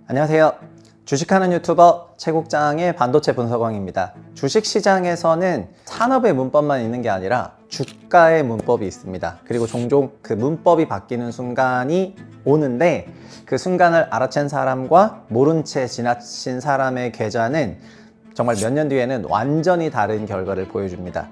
안녕하세요. 주식하는 유튜버 최국장의 반도체 분석왕입니다. 주식시장에서는 산업의 문법만 있는 게 아니라 주가의 문법이 있습니다. 그리고 종종 그 문법이 바뀌는 순간이 오는데 그 순간을 알아챈 사람과 모른 채 지나친 사람의 계좌는 정말 몇 년 뒤에는 완전히 다른 결과를 보여줍니다.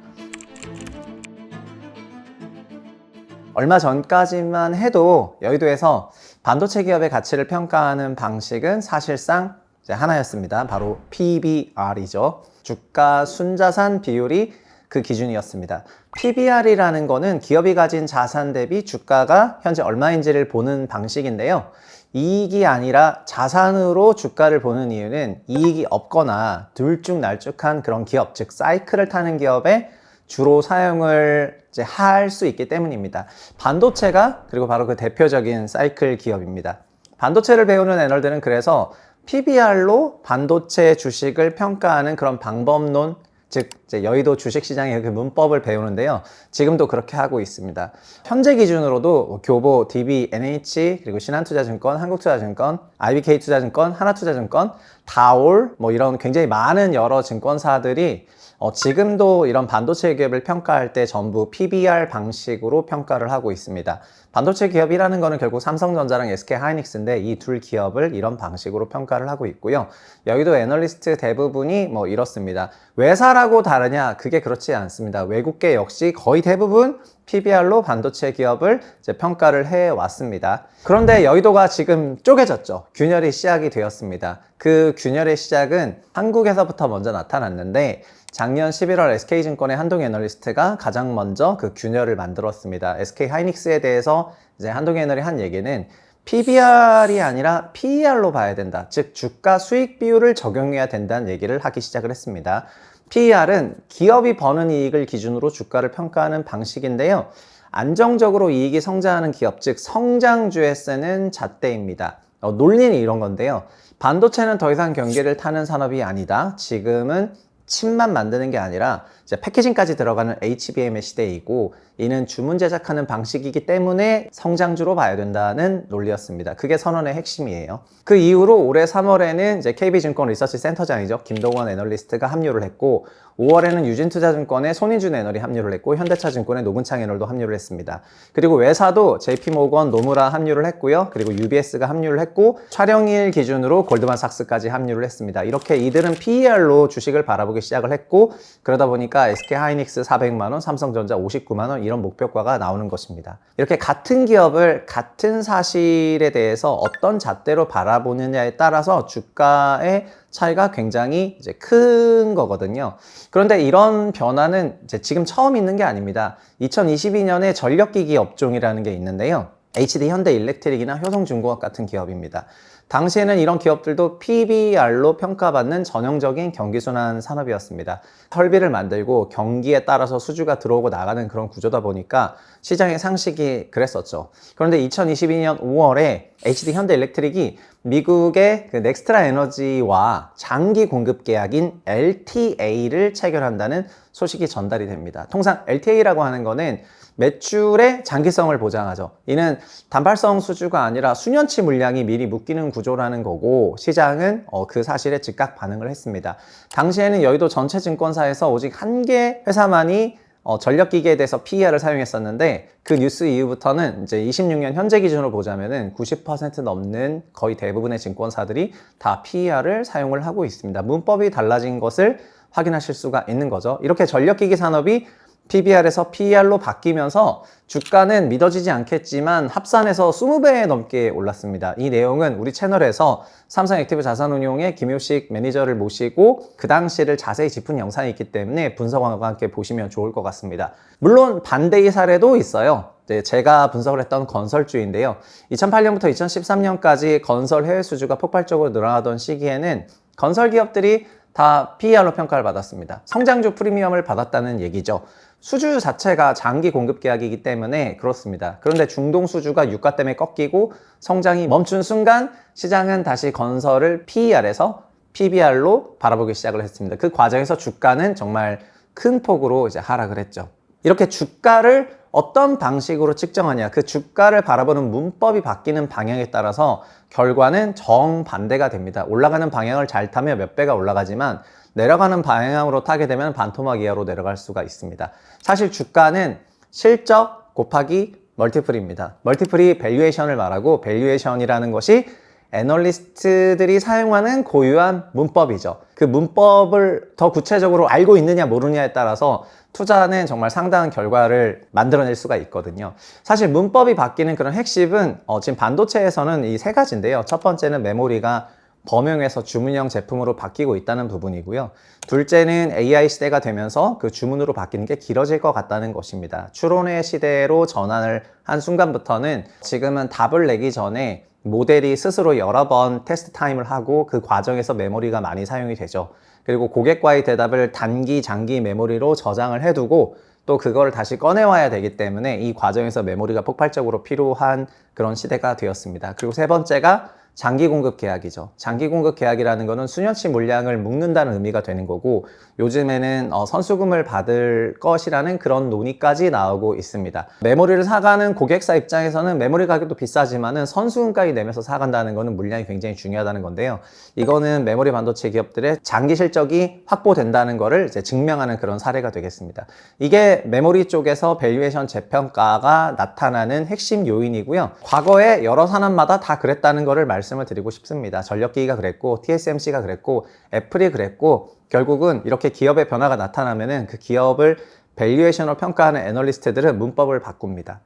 얼마 전까지만 해도 여의도에서 반도체 기업의 가치를 평가하는 방식은 사실상 하나였습니다. 바로 PBR이죠. 주가 순자산 비율이 그 기준이었습니다. PBR이라는 거는 기업이 가진 자산 대비 주가가 현재 얼마인지를 보는 방식인데요. 이익이 아니라 자산으로 주가를 보는 이유는 이익이 없거나 들쭉날쭉한 그런 기업, 즉 사이클을 타는 기업에 주로 사용을 할 수 있기 때문입니다. 반도체가 그리고 바로 그 대표적인 사이클 기업입니다. 반도체를 배우는 애널들은 그래서 PBR로 반도체 주식을 평가하는 그런 방법론, 즉 여의도 주식시장의 그 문법을 배우는데요. 지금도 그렇게 하고 있습니다. 현재 기준으로도 교보, DB, NH, 그리고 신한투자증권, 한국투자증권, IBK투자증권, 하나투자증권, 다올 이런 굉장히 많은 여러 증권사들이 지금도 이런 반도체 기업을 평가할 때 전부 PBR 방식으로 평가를 하고 있습니다. 반도체 기업이라는 거는 결국 삼성전자랑 SK하이닉스인데 이 둘 기업을 이런 방식으로 평가를 하고 있고요. 여의도 애널리스트 대부분이 이렇습니다. 외사라고 다르냐? 그게 그렇지 않습니다. 외국계 역시 거의 대부분 PBR로 반도체 기업을 평가를 해왔습니다. 그런데 여의도가 지금 쪼개졌죠. 균열이 시작이 되었습니다. 그 균열의 시작은 한국에서부터 먼저 나타났는데 작년 11월 SK증권의 한동희 애널리스트가 가장 먼저 그 균열을 만들었습니다. SK하이닉스에 대해서 한동희 애널이 한 얘기는 PBR이 아니라 PER로 봐야 된다. 즉 주가 수익 비율을 적용해야 된다는 얘기를 하기 시작을 했습니다. PER은 기업이 버는 이익을 기준으로 주가를 평가하는 방식인데요. 안정적으로 이익이 성장하는 기업, 즉 성장주에 쓰는 잣대입니다. 논리는 이런 건데요. 반도체는 더 이상 경기를 타는 산업이 아니다. 지금은 칩만 만드는 게 아니라 이제 패키징까지 들어가는 HBM의 시대이고 이는 주문 제작하는 방식이기 때문에 성장주로 봐야 된다는 논리였습니다. 그게 선언의 핵심이에요. 그 이후로 올해 3월에는 이제 KB증권 리서치 센터장이죠. 김동원 애널리스트가 합류를 했고 5월에는 유진투자증권의 손인준 애널이 합류를 했고 현대차증권의 노문창 애널도 합류를 했습니다. 그리고 외사도 JP모건, 노무라 합류를 했고요. 그리고 UBS가 합류를 했고 촬영일 기준으로 골드만삭스까지 합류를 했습니다. 이렇게 이들은 PER로 주식을 바라보기 시작을 했고 그러다 보니까 SK하이닉스 400만원, 삼성전자 59만원 이런 목표가가 나오는 것입니다. 이렇게 같은 기업을 같은 사실에 대해서 어떤 잣대로 바라보느냐에 따라서 주가의 차이가 굉장히 큰 거거든요. 그런데 이런 변화는 지금 처음 있는 게 아닙니다. 2022년에 전력기기 업종이라는 게 있는데요. HD 현대일렉트릭이나 효성중공업 같은 기업입니다. 당시에는 이런 기업들도 PBR로 평가받는 전형적인 경기순환 산업이었습니다. 설비를 만들고 경기에 따라서 수주가 들어오고 나가는 그런 구조다 보니까 시장의 상식이 그랬었죠. 그런데 2022년 5월에 HD 현대일렉트릭이 미국의 그 넥스트라 에너지와 장기 공급 계약인 LTA를 체결한다는 소식이 전달이 됩니다. 통상 LTA라고 하는 거는 매출의 장기성을 보장하죠. 이는 단발성 수주가 아니라 수년치 물량이 미리 묶이는 구조라는 거고 시장은 그 사실에 즉각 반응을 했습니다. 당시에는 여의도 전체 증권사에서 오직 한 개 회사만이 전력기기에 대해서 PER을 사용했었는데 그 뉴스 이후부터는 이제 26년 현재 기준으로 보자면은 90% 넘는 거의 대부분의 증권사들이 다 PER을 사용을 하고 있습니다. 문법이 달라진 것을 확인하실 수가 있는 거죠. 이렇게 전력기기 산업이 PBR에서 PER로 바뀌면서 주가는 믿어지지 않겠지만 합산해서 20배 넘게 올랐습니다. 이 내용은 우리 채널에서 삼성액티브 자산운용의 김효식 매니저를 모시고 그 당시를 자세히 짚은 영상이 있기 때문에 분석과 함께 보시면 좋을 것 같습니다. 물론 반대의 사례도 있어요. 제가 분석을 했던 건설주인데요. 2008년부터 2013년까지 건설 해외 수주가 폭발적으로 늘어나던 시기에는 건설 기업들이 다 PER로 평가를 받았습니다. 성장주 프리미엄을 받았다는 얘기죠. 수주 자체가 장기 공급 계약이기 때문에 그렇습니다. 그런데 중동 수주가 유가 때문에 꺾이고 성장이 멈춘 순간 시장은 다시 건설을 PER에서 PBR로 바라보기 시작을 했습니다. 그 과정에서 주가는 정말 큰 폭으로 하락을 했죠. 이렇게 주가를 어떤 방식으로 측정하냐, 그 주가를 바라보는 문법이 바뀌는 방향에 따라서 결과는 정반대가 됩니다. 올라가는 방향을 잘 타면 몇 배가 올라가지만 내려가는 방향으로 타게 되면 반토막 이하로 내려갈 수가 있습니다. 사실 주가는 실적 곱하기 멀티플입니다. 멀티플이 밸류에이션을 말하고, 밸류에이션이라는 것이 애널리스트들이 사용하는 고유한 문법이죠. 그 문법을 더 구체적으로 알고 있느냐 모르느냐에 따라서 투자는 정말 상당한 결과를 만들어낼 수가 있거든요. 사실 문법이 바뀌는 그런 핵심은 지금 반도체에서는 이 세 가지인데요. 첫 번째는 메모리가 범용에서 주문형 제품으로 바뀌고 있다는 부분이고요. 둘째는 AI 시대가 되면서 그 주문으로 바뀌는 게 길어질 것 같다는 것입니다. 추론의 시대로 전환을 한 순간부터는 지금은 답을 내기 전에 모델이 스스로 여러 번 테스트 타임을 하고 그 과정에서 메모리가 많이 사용이 되죠. 그리고 고객과의 대답을 단기, 장기 메모리로 저장을 해두고 또 그걸 다시 꺼내와야 되기 때문에 이 과정에서 메모리가 폭발적으로 필요한 그런 시대가 되었습니다. 그리고 세 번째가 장기 공급 계약이죠. 장기 공급 계약이라는 거는 수년치 물량을 묶는다는 의미가 되는 거고, 요즘에는 선수금을 받을 것이라는 그런 논의까지 나오고 있습니다. 메모리를 사가는 고객사 입장에서는 메모리 가격도 비싸지만은 선수금까지 내면서 사간다는 거는 물량이 굉장히 중요하다는 건데요. 이거는 메모리 반도체 기업들의 장기 실적이 확보된다는 거를 이제 증명하는 그런 사례가 되겠습니다. 이게 메모리 쪽에서 밸류에이션 재평가가 나타나는 핵심 요인이고요. 과거에 여러 산업마다 다 그랬다는 거를 말씀을 드리고 싶습니다. 전력기기가 그랬고, TSMC가 그랬고, 애플이 그랬고, 결국은 이렇게 기업의 변화가 나타나면은 그 기업을 밸류에이션으로 평가하는 애널리스트들은 문법을 바꿉니다.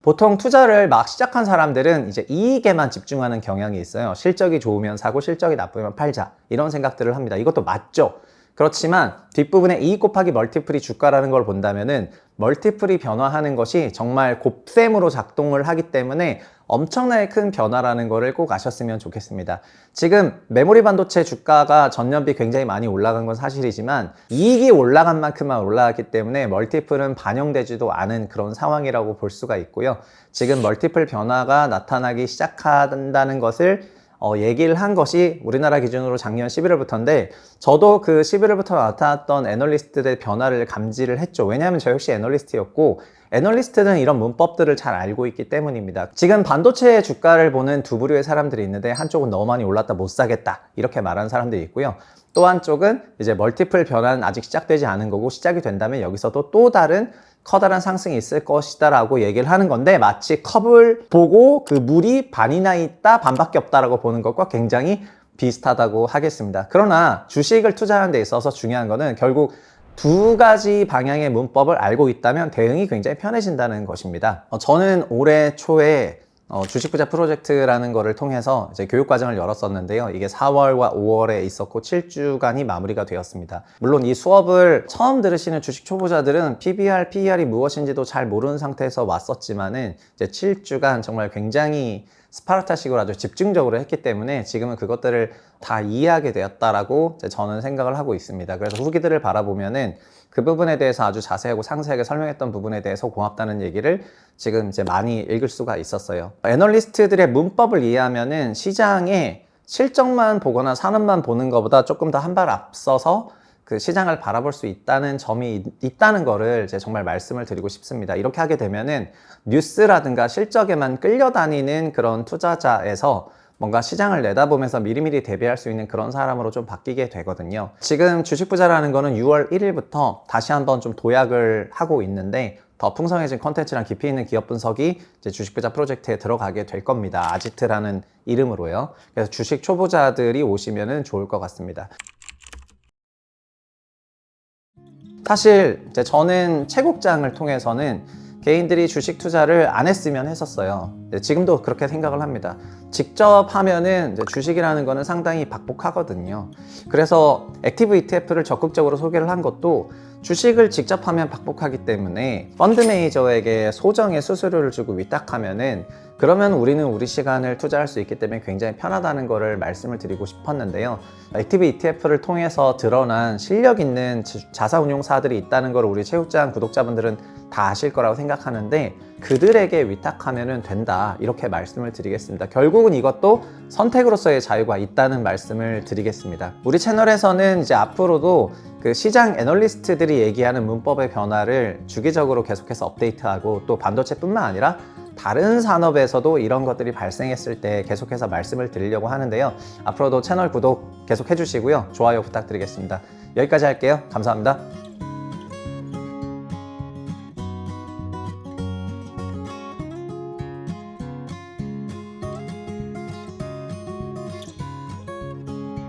보통 투자를 막 시작한 사람들은 이제 이익에만 집중하는 경향이 있어요. 실적이 좋으면 사고 실적이 나쁘면 팔자, 이런 생각들을 합니다. 이것도 맞죠. 그렇지만 뒷부분에 이익 곱하기 멀티플이 주가라는 걸 본다면은 멀티플이 변화하는 것이 정말 곱셈으로 작동을 하기 때문에 엄청나게 큰 변화라는 거를 꼭 아셨으면 좋겠습니다. 지금 메모리 반도체 주가가 전년비 굉장히 많이 올라간 건 사실이지만 이익이 올라간 만큼만 올라갔기 때문에 멀티플은 반영되지도 않은 그런 상황이라고 볼 수가 있고요. 지금 멀티플 변화가 나타나기 시작한다는 것을 얘기를 한 것이 우리나라 기준으로 작년 11월부터인데, 저도 그 11월부터 나타났던 애널리스트들의 변화를 감지를 했죠. 왜냐하면 저 역시 애널리스트였고, 애널리스트는 이런 문법들을 잘 알고 있기 때문입니다. 지금 반도체 주가를 보는 두 부류의 사람들이 있는데, 한쪽은 너무 많이 올랐다 못 사겠다 이렇게 말하는 사람들이 있고요. 또 한쪽은 이제 멀티플 변화는 아직 시작되지 않은 거고, 시작이 된다면 여기서도 또 다른 커다란 상승이 있을 것이다 라고 얘기를 하는 건데, 마치 컵을 보고 그 물이 반이나 있다 반밖에 없다라고 보는 것과 굉장히 비슷하다고 하겠습니다. 그러나 주식을 투자하는 데 있어서 중요한 거는 결국 두 가지 방향의 문법을 알고 있다면 대응이 굉장히 편해진다는 것입니다. 저는 올해 초에 주식 부자 프로젝트라는 거를 통해서 이제 교육 과정을 열었었는데요. 이게 4월과 5월에 있었고 7주간이 마무리가 되었습니다. 물론 이 수업을 처음 들으시는 주식 초보자들은 PBR, PER이 무엇인지도 잘 모르는 상태에서 왔었지만은 이제 7주간 정말 굉장히 스파르타식으로 아주 집중적으로 했기 때문에 지금은 그것들을 다 이해하게 되었다라고 저는 생각을 하고 있습니다. 그래서 후기들을 바라보면은 그 부분에 대해서 아주 자세하고 상세하게 설명했던 부분에 대해서 고맙다는 얘기를 지금 이제 많이 읽을 수가 있었어요. 애널리스트들의 문법을 이해하면은 시장의 실적만 보거나 산업만 보는 것보다 조금 더 한 발 앞서서 그 시장을 바라볼 수 있다는 점이 있다는 거를 이제 정말 말씀을 드리고 싶습니다. 이렇게 하게 되면은 뉴스라든가 실적에만 끌려다니는 그런 투자자에서 뭔가 시장을 내다보면서 미리미리 대비할 수 있는 그런 사람으로 좀 바뀌게 되거든요. 지금 주식 부자라는 거는 6월 1일부터 다시 한번 좀 도약을 하고 있는데, 더 풍성해진 컨텐츠랑 깊이 있는 기업 분석이 이제 주식 부자 프로젝트에 들어가게 될 겁니다. 아지트라는 이름으로요. 그래서 주식 초보자들이 오시면은 좋을 것 같습니다. 사실 이제 저는 채국장을 통해서는 개인들이 주식 투자를 안 했으면 했었어요. 지금도 그렇게 생각을 합니다. 직접 하면은 이제 주식이라는 거는 상당히 박복하거든요. 그래서 액티브 ETF를 적극적으로 소개를 한 것도 주식을 직접 하면 박복하기 때문에 펀드 매니저에게 소정의 수수료를 주고 위탁하면은, 그러면 우리는 우리 시간을 투자할 수 있기 때문에 굉장히 편하다는 거를 말씀을 드리고 싶었는데요. 액티브 ETF를 통해서 드러난 실력 있는 자사운용사들이 있다는 걸 우리 체육장 구독자분들은 다 아실 거라고 생각하는데 그들에게 위탁하면 된다, 이렇게 말씀을 드리겠습니다. 결국은 이것도 선택으로서의 자유가 있다는 말씀을 드리겠습니다. 우리 채널에서는 이제 앞으로도 그 시장 애널리스트들이 얘기하는 문법의 변화를 주기적으로 계속해서 업데이트하고, 또 반도체뿐만 아니라 다른 산업에서도 이런 것들이 발생했을 때 계속해서 말씀을 드리려고 하는데요. 앞으로도 채널 구독 계속 해주시고요. 좋아요 부탁드리겠습니다. 여기까지 할게요. 감사합니다.